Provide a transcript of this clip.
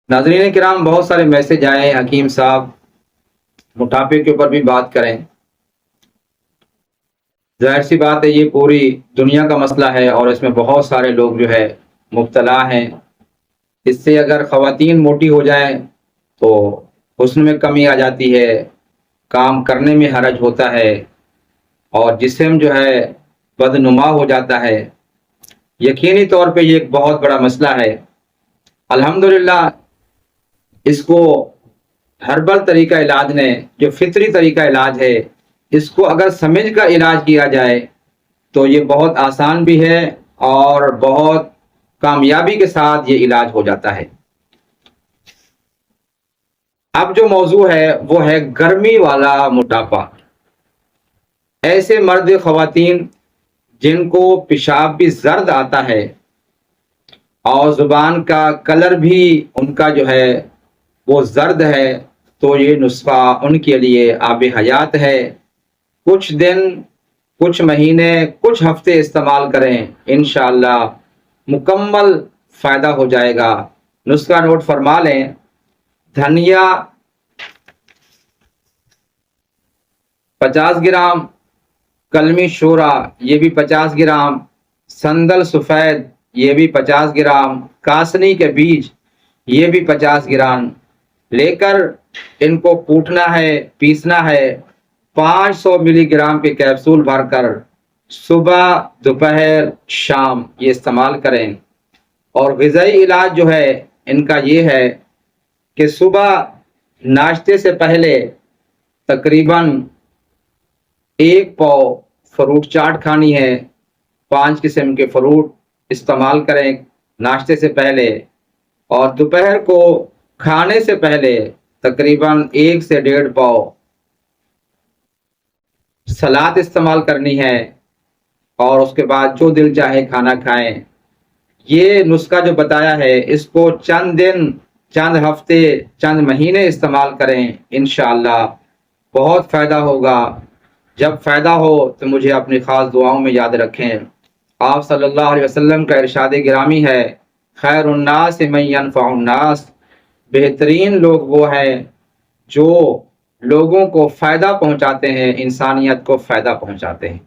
ناظرین کرام، بہت سارے میسج آئے ہیں حکیم صاحب موٹاپے کے اوپر بھی بات کریں۔ ظاہر سی بات ہے یہ پوری دنیا کا مسئلہ ہے اور اس میں بہت سارے لوگ جو ہے مبتلا ہیں۔ اس سے اگر خواتین موٹی ہو جائیں تو حسن میں کمی آ جاتی ہے، کام کرنے میں حرج ہوتا ہے اور جسم جو ہے بدنما ہو جاتا ہے۔ یقینی طور پہ یہ ایک بہت بڑا مسئلہ ہے۔ الحمدللہ اس کو ہربل طریقہ علاج نے، جو فطری طریقہ علاج ہے، اس کو اگر سمجھ کر علاج کیا جائے تو یہ بہت آسان بھی ہے اور بہت کامیابی کے ساتھ یہ علاج ہو جاتا ہے۔ اب جو موضوع ہے وہ ہے گرمی والا موٹاپا۔ ایسے مرد خواتین جن کو پیشاب بھی زرد آتا ہے اور زبان کا کلر بھی ان کا جو ہے وہ زرد ہے، تو یہ نسخہ ان کے لیے آب حیات ہے۔ کچھ دن، کچھ مہینے، کچھ ہفتے استعمال کریں، انشاءاللہ مکمل فائدہ ہو جائے گا۔ نسخہ نوٹ فرما لیں: دھنیا 50 گرام، کلمی شورا یہ بھی 50 گرام، سندل سفید یہ بھی 50 گرام، کاسنی کے بیج یہ بھی 50 گرام لے کر ان کو کوٹنا ہے، پیسنا ہے۔ 500 ملی گرام کے کیپسول بھر کر صبح، دوپہر، شام یہ استعمال کریں۔ اور غذائی علاج جو ہے ان کا یہ ہے کہ صبح ناشتے سے پہلے تقریباً 1 پاؤ فروٹ چاٹ کھانی ہے۔ 5 قسم کے فروٹ استعمال کریں ناشتے سے پہلے، اور دوپہر کو کھانے سے پہلے تقریباً 1 سے 1.5 پاؤ سلاد استعمال کرنی ہے، اور اس کے بعد جو دل چاہے کھانا کھائیں۔ یہ نسخہ جو بتایا ہے اس کو چند دن، چند ہفتے، چند مہینے استعمال کریں، انشاءاللہ بہت فائدہ ہوگا۔ جب فائدہ ہو تو مجھے اپنی خاص دعاؤں میں یاد رکھیں۔ آپ صلی اللہ علیہ وسلم کا ارشاد گرامی ہے: خیر الناس من ینفع الناس، بہترین لوگ وہ ہیں جو لوگوں کو فائدہ پہنچاتے ہیں، انسانیت کو فائدہ پہنچاتے ہیں۔